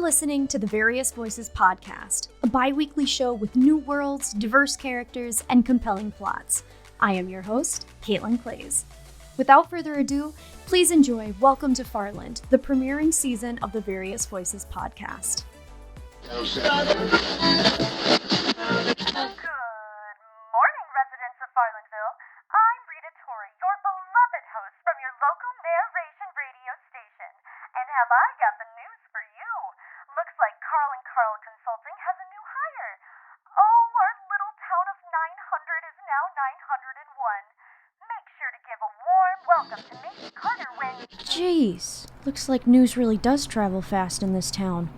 listening to the Various Voices podcast, a bi-weekly show with new worlds, diverse characters, and compelling plots. I am your host, Caitlin Clays. Without further ado, please enjoy Welcome to Farland, the premiering season of the Various Voices podcast. Good morning, residents of Farlandville. I'm Rita Torrey, your beloved host from your local narration radio station. And have I got the news for you? Looks like Carl & Carl Consulting has a new hire. Oh, our little town of 900 is now 901. Make sure to give a warm welcome to Macie Carter when... Jeez, looks like news really does travel fast in this town.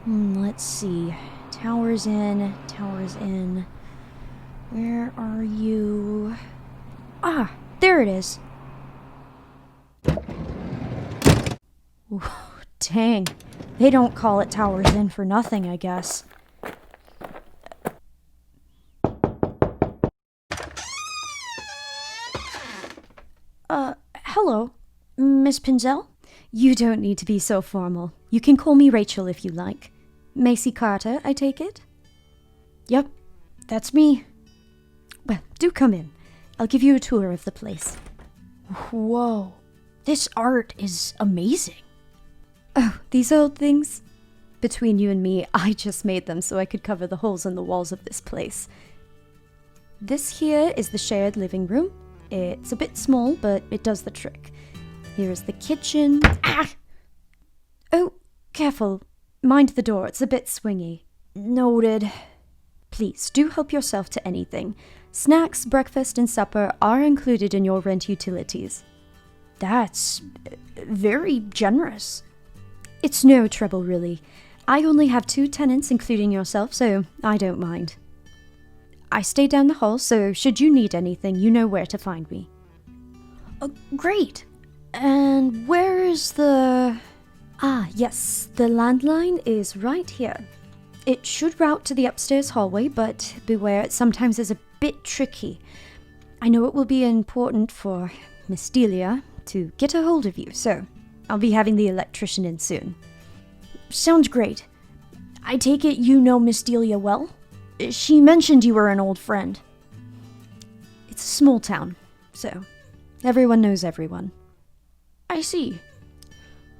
Let's see. Towers in. Where are you? Ah, there it is. Ooh, dang. They don't call it Towers in for nothing, I guess. Hello, Miss Pinzel? You don't need to be so formal. You can call me Rachel if you like. Macie Carter, I take it? Yep, that's me. Well, do come in. I'll give you a tour of the place. Whoa, this art is amazing. Oh, these old things? Between you and me, I just made them so I could cover the holes in the walls of this place. This here is the shared living room. It's a bit small, but it does the trick. Here is the kitchen. Ah! Oh, careful. Mind the door, it's a bit swingy. Noted. Please, do help yourself to anything. Snacks, breakfast, and supper are included in your rent utilities. That's very generous. It's no trouble, really. I only have 2 tenants, including yourself, so I don't mind. I stay down the hall, so should you need anything, you know where to find me. Oh, great. And where is the... Ah, yes, the landline is right here. It should route to the upstairs hallway, but beware, it sometimes is a bit tricky. I know it will be important for Miss Delia to get a hold of you, so I'll be having the electrician in soon. Sounds great. I take it you know Miss Delia well? She mentioned you were an old friend. It's a small town, so everyone knows everyone. I see.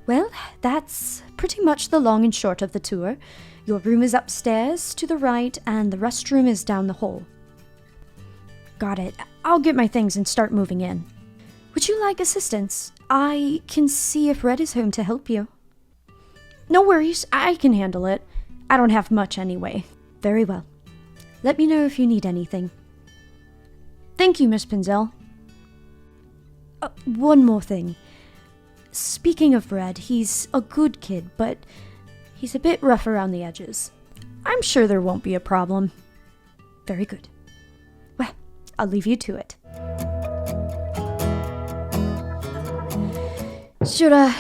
Well, that's pretty much the long and short of the tour. Your room is upstairs to the right, and the restroom is down the hall. Got it. I'll get my things and start moving in. Would you like assistance? I can see if Red is home to help you. No worries, I can handle it. I don't have much anyway. Very well. Let me know if you need anything. Thank you, Miss Pinzel. One more thing. Speaking of Red, he's a good kid, but he's a bit rough around the edges. I'm sure there won't be a problem. Very good. Well, I'll leave you to it. Shoulda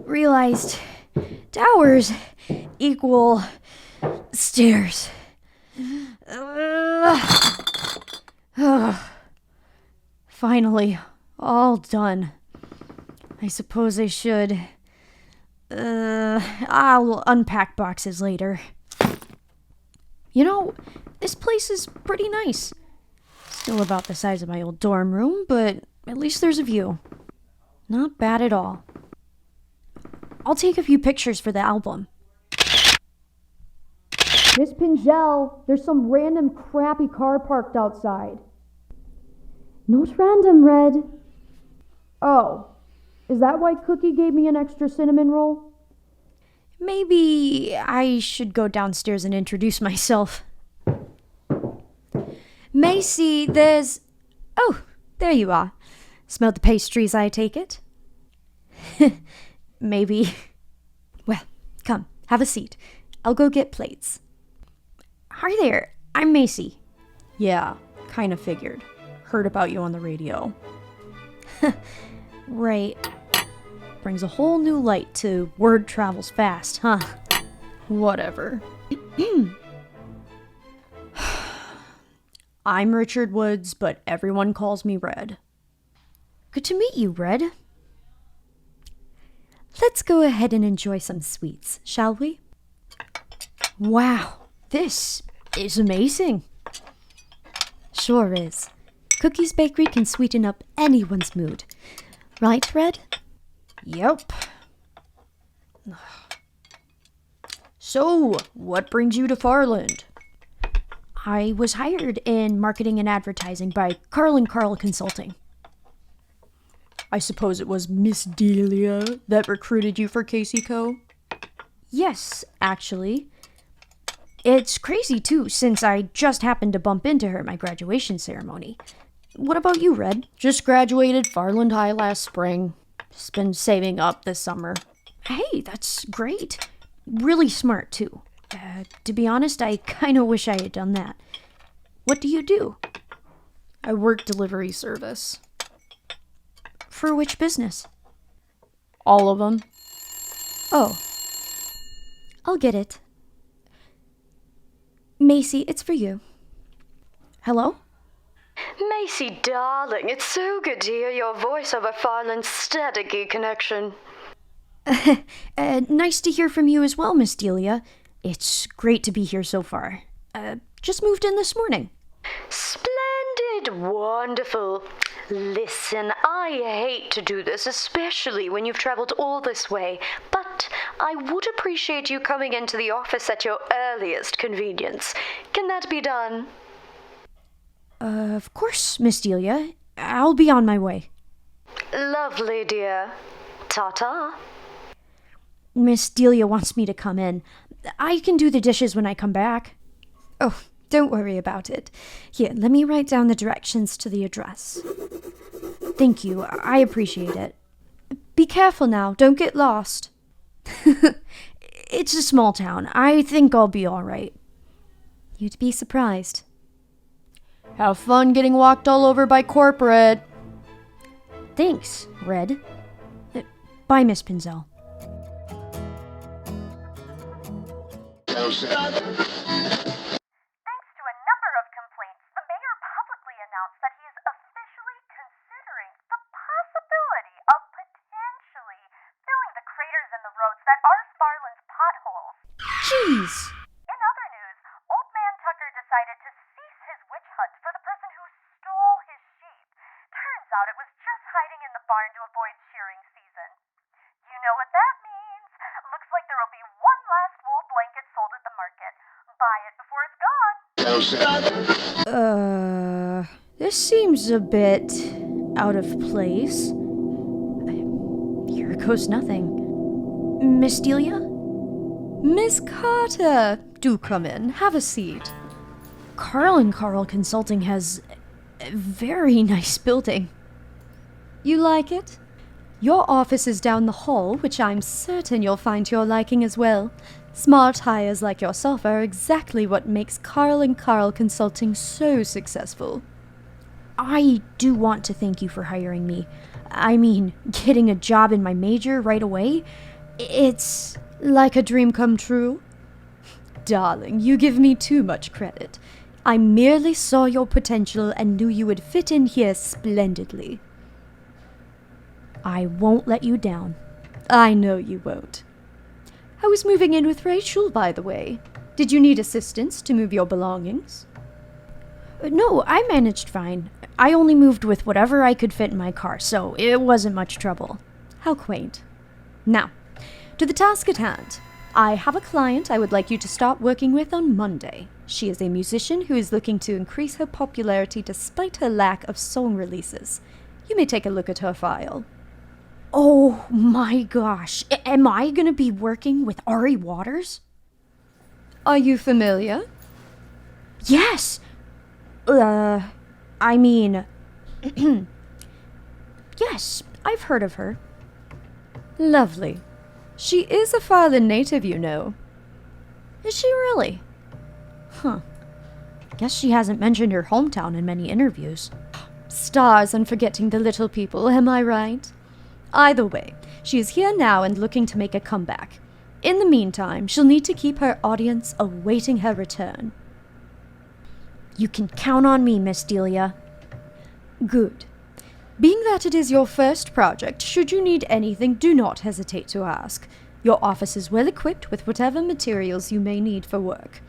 realized towers equal stairs. Finally, all done. I suppose I should... I'll unpack boxes later. You know, this place is pretty nice. Still about the size of my old dorm room, but at least there's a view. Not bad at all. I'll take a few pictures for the album. Miss Pinzel, there's some random crappy car parked outside. Not random, Red. Oh. Is that why Cookie gave me an extra cinnamon roll? Maybe I should go downstairs and introduce myself. Macie, there's... Oh, there you are. Smelled the pastries, I take it? Maybe. Well, come, have a seat. I'll go get plates. Hi there, I'm Macie. Yeah, kind of figured. Heard about you on the radio. Right. Brings a whole new light to word travels fast, huh? Whatever. I'm Richard Woods, but everyone calls me Red. Good to meet you, Red. Let's go ahead and enjoy some sweets, shall we? Wow, this is amazing. Sure is. Cookies Bakery can sweeten up anyone's mood. Right, Red? Yep. So, what brings you to Farland? I was hired in marketing and advertising by Carl & Carl Consulting. I suppose it was Miss Delia that recruited you for Casey Co.? Yes, actually. It's crazy, too, since I just happened to bump into her at my graduation ceremony. What about you, Red? Just graduated Farland High last spring. Just been saving up this summer. Hey, that's great. Really smart, too. To be honest, I kind of wish I had done that. What do you do? I work delivery service. For which business? All of them. Oh. I'll get it. Macie, it's for you. Hello? Macie, darling, it's so good to hear your voice over Farland's staticky connection. Nice to hear from you as well, Miss Delia. It's great to be here so far. Just moved in this morning. Splendid, wonderful. Listen, I hate to do this, especially when you've traveled all this way, but I would appreciate you coming into the office at your earliest convenience. Can that be done? Of course, Miss Delia. I'll be on my way. Lovely, dear. Ta-ta. Miss Delia wants me to come in. I can do the dishes when I come back. Oh, don't worry about it. Here, let me write down the directions to the address. Thank you. I appreciate it. Be careful now. Don't get lost. It's a small town. I think I'll be all right. You'd be surprised. Have fun getting walked all over by corporate. Thanks, Red. Bye, Miss Pinzel. Thanks to a number of complaints, the mayor publicly announced that he is officially considering the possibility of potentially filling the craters in the roads that are Farland's potholes. Jeez. In other news, Old Man Tucker decided to cease his witch hunt for the person who stole his sheep. Turns out it was just hiding in the barn to avoid shearing season. You know what that means. Looks like there will be one last wool blanket sold at the market. Buy it before it's gone. This seems a bit out of place. Here goes nothing. Miss Delia? Miss Carter, do come in. Have a seat. Carl & Carl Consulting has a very nice building. You like it? Your office is down the hall, which I'm certain you'll find to your liking as well. Smart hires like yourself are exactly what makes Carl & Carl Consulting so successful. I do want to thank you for hiring me. I mean, getting a job in my major right away, it's like a dream come true. Darling, you give me too much credit. I merely saw your potential and knew you would fit in here splendidly. I won't let you down. I know you won't. I was moving in with Rachel, by the way. Did you need assistance to move your belongings? No, I managed fine. I only moved with whatever I could fit in my car, so it wasn't much trouble. How quaint. Now, to the task at hand. I have a client I would like you to start working with on Monday. She is a musician who is looking to increase her popularity despite her lack of song releases. You may take a look at her file. Oh my gosh, am I gonna be working with Ari Waters? Are you familiar? Yes! I mean... yes, I've heard of her. Lovely. She is a Farland native, you know. Is she really? Huh. Guess she hasn't mentioned her hometown in many interviews. Stars on forgetting the little people, am I right? Either way, she is here now and looking to make a comeback. In the meantime, she'll need to keep her audience awaiting her return. You can count on me, Miss Delia. Good. Being that it is your first project, should you need anything, do not hesitate to ask. Your office is well equipped with whatever materials you may need for work.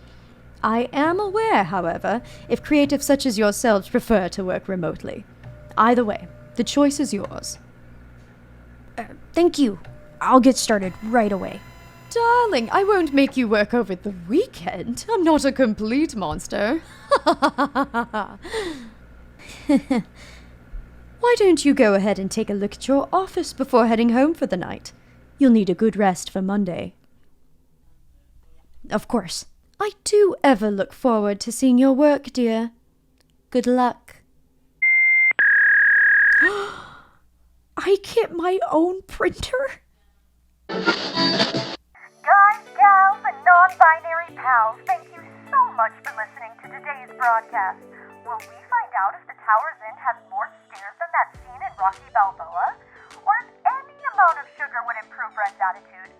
I am aware, however, if creatives such as yourselves prefer to work remotely. Either way, the choice is yours. Thank you. I'll get started right away. Darling, I won't make you work over the weekend. I'm not a complete monster. Why don't you go ahead and take a look at your office before heading home for the night? You'll need a good rest for Monday. Of course. I do ever look forward to seeing your work, dear. Good luck. I get my own printer? Guys, gals, and non-binary pals, thank you so much for listening to today's broadcast. Will we find out if the Tower's Inn has more stairs than that scene in Rocky Balboa? Or if any amount of sugar would improve Red's attitude?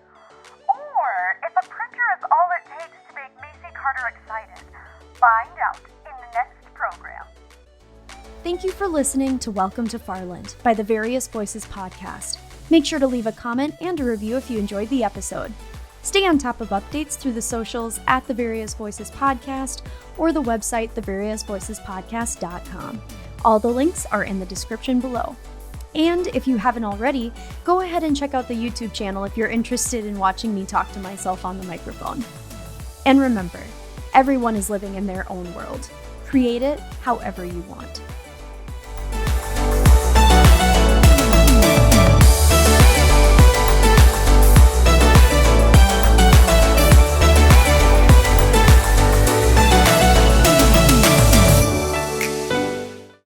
Or if a printer is all it takes to make Macie Carter excited? Find out in the next program. Thank you for listening to Welcome to Farland by the Various Voices podcast. Make sure to leave a comment and a review if you enjoyed the episode. Stay on top of updates through the socials at The Various Voices Podcast or the website thevariousvoicespodcast.com. All the links are in the description below. And if you haven't already, go ahead and check out the YouTube channel if you're interested in watching me talk to myself on the microphone. And remember, everyone is living in their own world. Create it however you want.